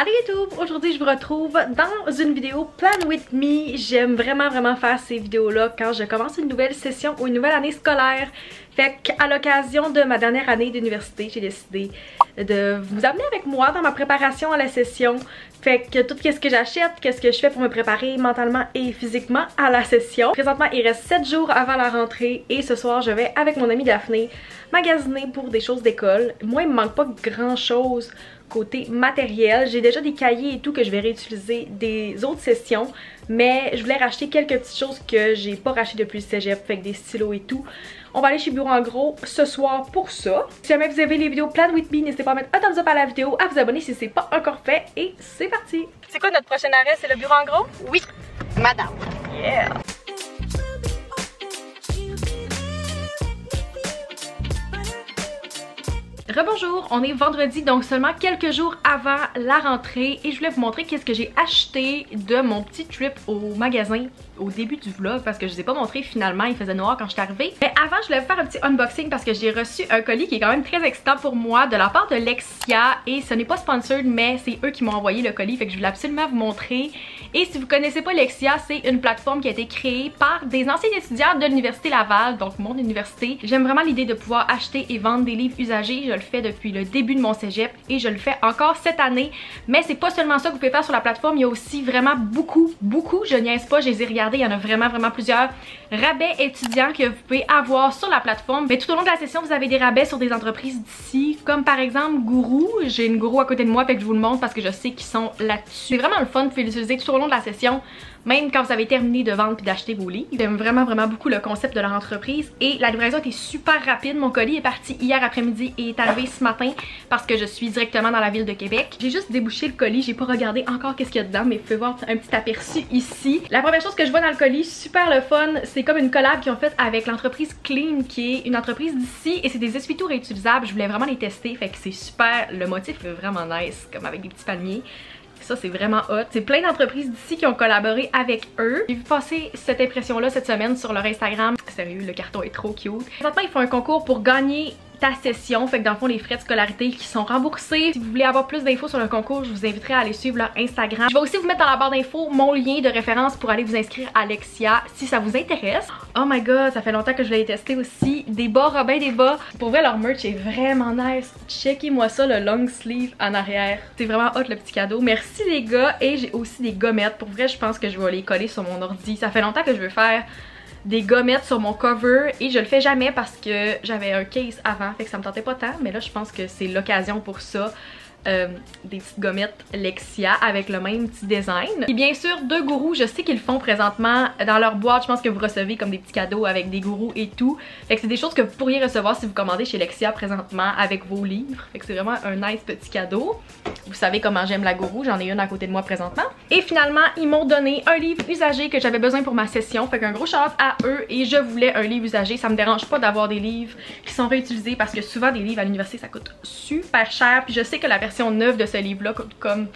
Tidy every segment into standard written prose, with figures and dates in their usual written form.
Allô YouTube, aujourd'hui je vous retrouve dans une vidéo Plan With Me. J'aime vraiment faire ces vidéos-là quand je commence une nouvelle session ou une nouvelle année scolaire. Fait qu'à l'occasion de ma dernière année d'université, j'ai décidé de vous amener avec moi dans ma préparation à la session. Fait que tout ce que j'achète, qu'est-ce que je fais pour me préparer mentalement et physiquement à la session. Présentement, il reste 7 jours avant la rentrée et ce soir, je vais avec mon amie Daphné magasiner pour des choses d'école. Moi, il me manque pas grand chose côté matériel. J'ai déjà des cahiers et tout que je vais réutiliser des autres sessions, mais je voulais racheter quelques petites choses que j'ai pas racheté depuis le cégep, fait que des stylos et tout. On va aller chez Bureau en Gros ce soir pour ça. Si jamais vous avez les vidéos Plan With Me, n'hésitez pas à mettre un thumbs up à la vidéo, à vous abonner si c'est pas encore fait et c'est parti! C'est quoi notre prochain arrêt? C'est le Bureau en Gros? Oui, madame. Yeah! Rebonjour, on est vendredi donc seulement quelques jours avant la rentrée et je voulais vous montrer qu'est-ce que j'ai acheté de mon petit trip au magasin au début du vlog parce que je vous ai pas montré finalement, il faisait noir quand je suis arrivée. Mais avant je voulais vous faire un petit unboxing parce que j'ai reçu un colis qui est quand même très excitant pour moi de la part de Lexia et ce n'est pas sponsored mais c'est eux qui m'ont envoyé le colis, fait que je voulais absolument vous montrer. Et si vous connaissez pas Lexia, c'est une plateforme qui a été créée par des anciens étudiants de l'université Laval, donc mon université. J'aime vraiment l'idée de pouvoir acheter et vendre des livres usagés, je le fais depuis le début de mon cégep et je le fais encore cette année. Mais c'est pas seulement ça que vous pouvez faire sur la plateforme, il y a aussi vraiment beaucoup, je niaise pas, je les ai regardés, il y en a vraiment plusieurs rabais étudiants que vous pouvez avoir sur la plateforme. Mais tout au long de la session, vous avez des rabais sur des entreprises d'ici, comme par exemple Gourou. J'ai une Gourou à côté de moi, fait que je vous le montre parce que je sais qu'ils sont là-dessus. C'est vraiment le fun, vous pouvez l'utiliser tout au long de la session, même quand vous avez terminé de vendre puis d'acheter vos livres. J'aime vraiment beaucoup le concept de leur entreprise et la livraison était super rapide. Mon colis est parti hier après-midi et est arrivé ce matin parce que je suis directement dans la ville de Québec. J'ai juste débouché le colis, j'ai pas regardé encore qu'est-ce qu'il y a dedans, mais vous pouvez voir un petit aperçu ici. La première chose que je vois dans le colis, super le fun, c'est comme une collab qu'ils ont faite avec l'entreprise Clean qui est une entreprise d'ici et c'est des essuie-tout réutilisables. Je voulais vraiment les tester, fait que c'est super, le motif est vraiment nice, comme avec des petits palmiers. Ça c'est vraiment hot. C'est plein d'entreprises d'ici qui ont collaboré avec eux. J'ai vu passer cette impression-là cette semaine sur leur Instagram. Sérieux, le carton est trop cute. Présentement, ils font un concours pour gagner ta session, fait que dans le fond les frais de scolarité qui sont remboursés. Si vous voulez avoir plus d'infos sur le concours, je vous inviterai à aller suivre leur Instagram. Je vais aussi vous mettre dans la barre d'infos mon lien de référence pour aller vous inscrire à Lexia si ça vous intéresse. Oh my god, ça fait longtemps que je l'ai testé aussi. Des bas, Robin des bas. Pour vrai leur merch est vraiment nice. Checkez-moi ça, le long sleeve en arrière. C'est vraiment hot le petit cadeau. Merci les gars. Et j'ai aussi des gommettes. Pour vrai je pense que je vais les coller sur mon ordi. Ça fait longtemps que je veux faire des gommettes sur mon cover et je le fais jamais parce que j'avais un case avant, fait que ça me tentait pas tant, mais là je pense que c'est l'occasion pour ça. Des petites gommettes Lexia avec le même petit design. Et bien sûr, de Gourou, je sais qu'ils le font présentement dans leur boîte. Je pense que vous recevez comme des petits cadeaux avec des gourous et tout. Fait que c'est des choses que vous pourriez recevoir si vous commandez chez Lexia présentement avec vos livres. Fait que c'est vraiment un nice petit cadeau. Vous savez comment j'aime la Gourou, j'en ai une à côté de moi présentement. Et finalement, ils m'ont donné un livre usagé que j'avais besoin pour ma session. Fait qu'un gros shout-out à eux et je voulais un livre usagé. Ça me dérange pas d'avoir des livres qui sont réutilisés parce que souvent des livres à l'université ça coûte super cher. Puis je sais que la version neuve de ce livre-là coûte comme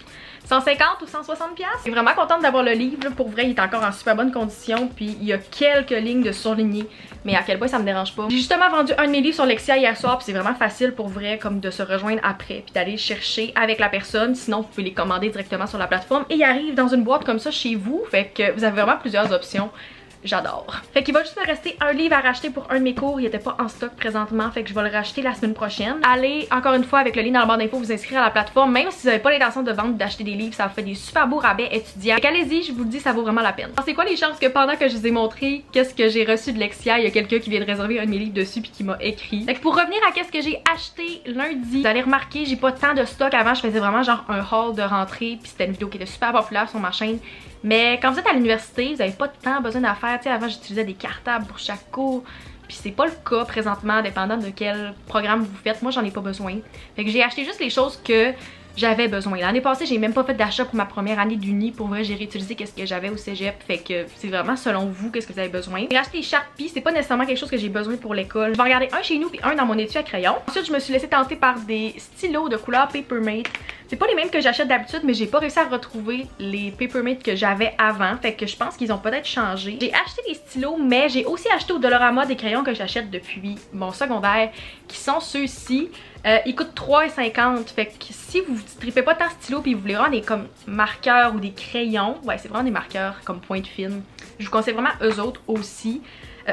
150 ou 160 pièces. Je suis vraiment contente d'avoir le livre. Pour vrai, il est encore en super bonne condition. Puis il y a quelques lignes de surlignées. Mais à quel point ça me dérange pas. J'ai justement vendu un de mes livres sur Lexia hier soir. Puis c'est vraiment facile pour vrai comme de se rejoindre après. Puis d'aller chercher avec la personne. Sinon, vous pouvez les commander directement sur la plateforme. Et ils arrivent dans une boîte comme ça chez vous. Fait que vous avez vraiment plusieurs options. J'adore. Fait qu'il va juste me rester un livre à racheter pour un de mes cours. Il était pas en stock présentement, fait que je vais le racheter la semaine prochaine. Allez, encore une fois, avec le lien dans la barre d'infos, vous inscrire à la plateforme. Même si vous n'avez pas l'intention de vendre ou d'acheter des livres, ça vous fait des super beaux rabais étudiants. Fait qu'allez-y, je vous le dis, ça vaut vraiment la peine. Alors, c'est quoi les chances que pendant que je vous ai montré qu'est-ce que j'ai reçu de Lexia, il y a quelqu'un qui vient de réserver un de mes livres dessus puis qui m'a écrit. Fait que pour revenir à qu'est-ce que j'ai acheté lundi, vous allez remarquer, j'ai pas tant de stock. Avant, je faisais vraiment genre un haul de rentrée puis c'était une vidéo qui était super populaire sur ma chaîne. Mais quand vous êtes à l'université, vous n'avez pas tant besoin d'affaires. Tu sais, avant j'utilisais des cartables pour chaque cours. Puis c'est pas le cas présentement, dépendant de quel programme vous faites. Moi j'en ai pas besoin. Fait que j'ai acheté juste les choses que j'avais besoin. L'année passée, j'ai même pas fait d'achat pour ma première année d'uni. Pour vrai, j'ai réutilisé qu'est-ce que j'avais au cégep. Fait que c'est vraiment selon vous qu'est-ce que vous avez besoin. J'ai acheté des Sharpies, c'est pas nécessairement quelque chose que j'ai besoin pour l'école. Je vais en regarder un chez nous puis un dans mon étui à crayon. Ensuite, je me suis laissée tenter par des stylos de couleur Papermate. C'est pas les mêmes que j'achète d'habitude, mais j'ai pas réussi à retrouver les Papermate que j'avais avant. Fait que je pense qu'ils ont peut-être changé. J'ai acheté des stylos, mais j'ai aussi acheté au Dollarama des crayons que j'achète depuis mon secondaire, qui sont ceux-ci. Il coûte 3,50 $. Fait que si vous ne tripez pas tant stylo puis vous voulez vraiment des comme marqueurs ou des crayons, ouais c'est vraiment des marqueurs comme pointe fine, je vous conseille vraiment eux autres aussi.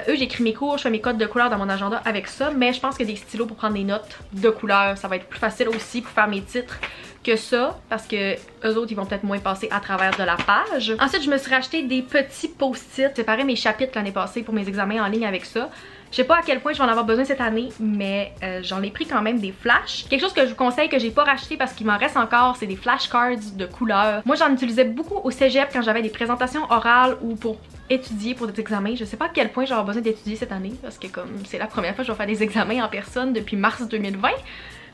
Eux j'écris mes cours, je fais mes codes de couleurs dans mon agenda avec ça, mais je pense que des stylos pour prendre des notes de couleurs, ça va être plus facile aussi pour faire mes titres que ça, parce que eux autres ils vont peut-être moins passer à travers de la page. Ensuite je me suis racheté des petits post-it, j'ai séparé mes chapitres l'année passée pour mes examens en ligne avec ça. Je sais pas à quel point je vais en avoir besoin cette année, mais j'en ai pris quand même des flashs. Quelque chose que je vous conseille que j'ai pas racheté parce qu'il m'en reste encore, c'est des flashcards de couleurs. Moi j'en utilisais beaucoup au cégep quand j'avais des présentations orales ou pour étudier pour des examens. Je sais pas à quel point j'aurai besoin d'étudier cette année parce que comme c'est la première fois que je vais faire des examens en personne depuis mars 2020.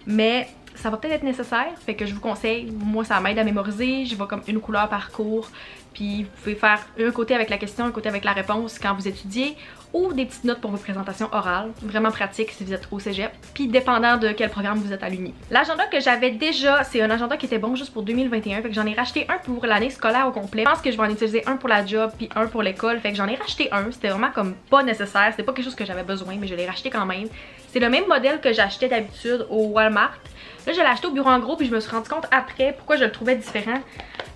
Mais ça va peut-être être nécessaire, fait que je vous conseille, moi ça m'aide à mémoriser, je vais comme une couleur par cours, puis vous pouvez faire un côté avec la question, un côté avec la réponse quand vous étudiez, ou des petites notes pour vos présentations orales, vraiment pratique si vous êtes au cégep, puis dépendant de quel programme vous êtes à l'uni. L'agenda que j'avais déjà, c'est un agenda qui était bon juste pour 2021, fait que j'en ai racheté un pour l'année scolaire au complet. Je pense que je vais en utiliser un pour la job puis un pour l'école, fait que j'en ai racheté un, c'était vraiment comme pas nécessaire, c'était pas quelque chose que j'avais besoin, mais je l'ai racheté quand même. C'est le même modèle que j'achetais d'habitude au Walmart. Là je l'ai acheté au bureau en gros puis je me suis rendu compte après pourquoi je le trouvais différent.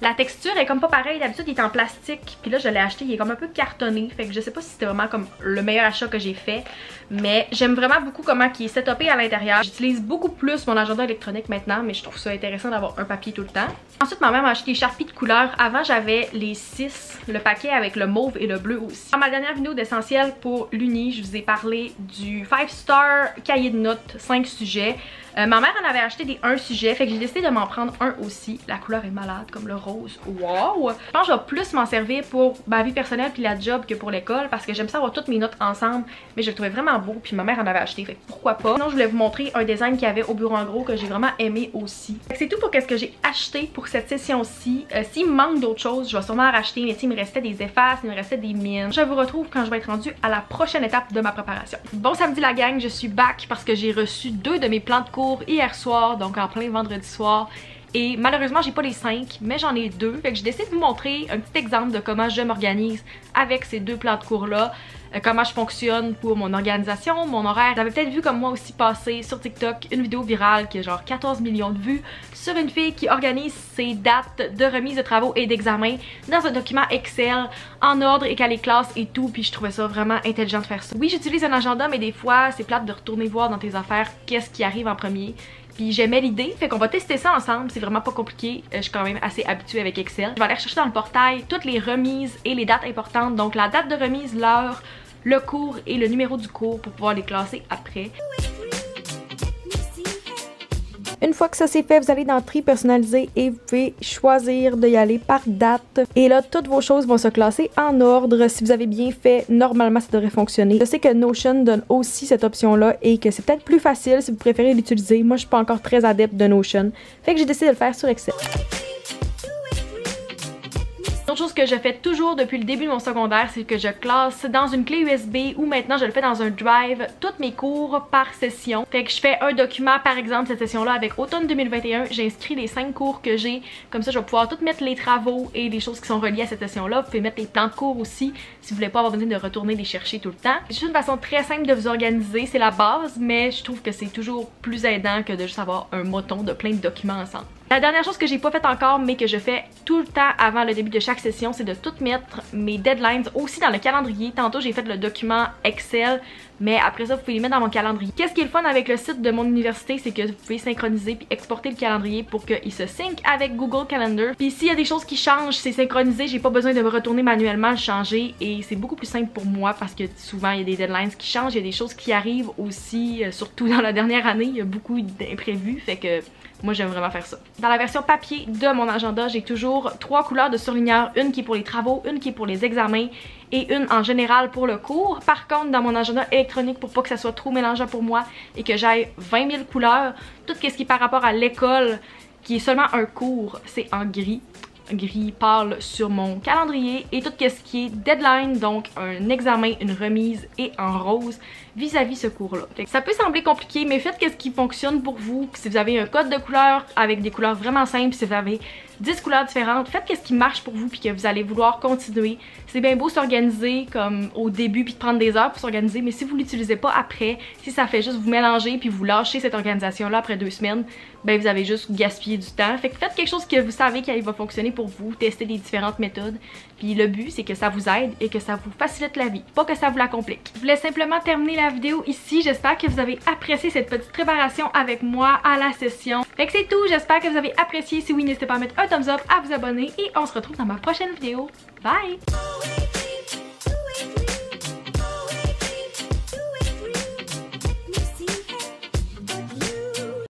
La texture est comme pas pareille, d'habitude il est en plastique, puis là je l'ai acheté, il est comme un peu cartonné, fait que je sais pas si c'était vraiment comme le meilleur achat que j'ai fait, mais j'aime vraiment beaucoup comment il est setupé à l'intérieur. J'utilise beaucoup plus mon agenda électronique maintenant, mais je trouve ça intéressant d'avoir un papier tout le temps. Ensuite ma mère m'a acheté des Sharpies de couleur. Avant j'avais les 6, le paquet avec le mauve et le bleu aussi. Dans ma dernière vidéo d'essentiel pour l'uni, je vous ai parlé du 5-star cahier de notes, 5 sujets. Ma mère en avait acheté des 1 sujet, fait que j'ai décidé de m'en prendre un aussi. La couleur est malade, comme le rose. Wow! Je pense que je vais plus m'en servir pour ma vie personnelle puis la job que pour l'école, parce que j'aime ça avoir toutes mes notes ensemble, mais je le trouvais vraiment beau, puis ma mère en avait acheté, fait que pourquoi pas. Sinon je voulais vous montrer un design qu'il y avait au bureau en gros que j'ai vraiment aimé aussi. C'est tout pour ce que j'ai acheté pour cette session-ci. S'il me manque d'autres choses, je vais sûrement en racheter, mais il me restait des effaces, il me restait des mines. Je vous retrouve quand je vais être rendue à la prochaine étape de ma préparation. Bon samedi la gang, je suis back parce que j'ai reçu 2 de mes plans de cours hier soir, donc en plein vendredi soir. Et malheureusement j'ai pas les 5, mais j'en ai 2. Fait que j'ai décidé de vous montrer un petit exemple de comment je m'organise avec ces 2 plans de cours là. Comment je fonctionne pour mon organisation, mon horaire. Vous avez peut-être vu comme moi aussi passer sur TikTok une vidéo virale qui a genre 14 millions de vues sur une fille qui organise ses dates de remise de travaux et d'examens dans un document Excel en ordre et qu'elle les classe et tout, puis je trouvais ça vraiment intelligent de faire ça. Oui, j'utilise un agenda, mais des fois c'est plate de retourner voir dans tes affaires qu'est-ce qui arrive en premier. Puis j'aimais l'idée, fait qu'on va tester ça ensemble, c'est vraiment pas compliqué, je suis quand même assez habituée avec Excel. Je vais aller chercher dans le portail toutes les remises et les dates importantes, donc la date de remise, l'heure, le cours et le numéro du cours pour pouvoir les classer après. Une fois que ça c'est fait, vous allez dans Tri personnalisé et vous pouvez choisir d'y aller par date. Et là, toutes vos choses vont se classer en ordre. Si vous avez bien fait, normalement ça devrait fonctionner. Je sais que Notion donne aussi cette option-là et que c'est peut-être plus facile si vous préférez l'utiliser. Moi, je suis pas encore très adepte de Notion. Fait que j'ai décidé de le faire sur Excel. Une autre chose que je fais toujours depuis le début de mon secondaire, c'est que je classe dans une clé USB ou maintenant je le fais dans un drive, tous mes cours par session. Fait que je fais un document, par exemple cette session-là avec automne 2021, j'inscris les 5 cours que j'ai, comme ça je vais pouvoir tout mettre les travaux et les choses qui sont reliées à cette session-là. Vous pouvez mettre les plans de cours aussi si vous voulez pas avoir besoin de retourner les chercher tout le temps. C'est juste une façon très simple de vous organiser, c'est la base, mais je trouve que c'est toujours plus aidant que de juste avoir un moton de plein de documents ensemble. La dernière chose que j'ai pas fait encore mais que je fais tout le temps avant le début de chaque session, c'est de tout mettre mes deadlines aussi dans le calendrier. Tantôt j'ai fait le document Excel, mais après ça vous pouvez les mettre dans mon calendrier. Qu'est-ce qui est le fun avec le site de mon université, c'est que vous pouvez synchroniser puis exporter le calendrier pour qu'il se sync avec Google Calendar. Puis s'il y a des choses qui changent, c'est synchronisé, j'ai pas besoin de me retourner manuellement le changer et c'est beaucoup plus simple pour moi parce que souvent il y a des deadlines qui changent, il y a des choses qui arrivent aussi, surtout dans la dernière année, il y a beaucoup d'imprévus, fait que moi j'aime vraiment faire ça. Dans la version papier de mon agenda, j'ai toujours 3 couleurs de surligneur, une qui est pour les travaux, une qui est pour les examens et une en général pour le cours. Par contre, dans mon agenda électronique, pour pas que ça soit trop mélangeant pour moi et que j'aille 20 000 couleurs, tout ce qui est par rapport à l'école, qui est seulement un cours, c'est en gris. Gris pâle sur mon calendrier et tout ce qui est deadline, donc un examen, une remise et en rose vis-à-vis ce cours-là. Ça peut sembler compliqué, mais faites ce qui fonctionne pour vous. Si vous avez un code de couleurs avec des couleurs vraiment simples, si vous avez 10 couleurs différentes. Faites ce qui marche pour vous puis que vous allez vouloir continuer. C'est bien beau s'organiser comme au début puis de prendre des heures pour s'organiser, mais si vous l'utilisez pas après, si ça fait juste vous mélanger puis vous lâcher cette organisation-là après 2 semaines, ben vous avez juste gaspillé du temps. Fait que faites quelque chose que vous savez qu'il va fonctionner pour vous, testez des différentes méthodes. Puis le but, c'est que ça vous aide et que ça vous facilite la vie, pas que ça vous la complique. Je voulais simplement terminer la vidéo ici. J'espère que vous avez apprécié cette petite préparation avec moi à la session. Fait que c'est tout, j'espère que vous avez apprécié. Si oui, n'hésitez pas à mettre un thumbs up, à vous abonner et on se retrouve dans ma prochaine vidéo. Bye!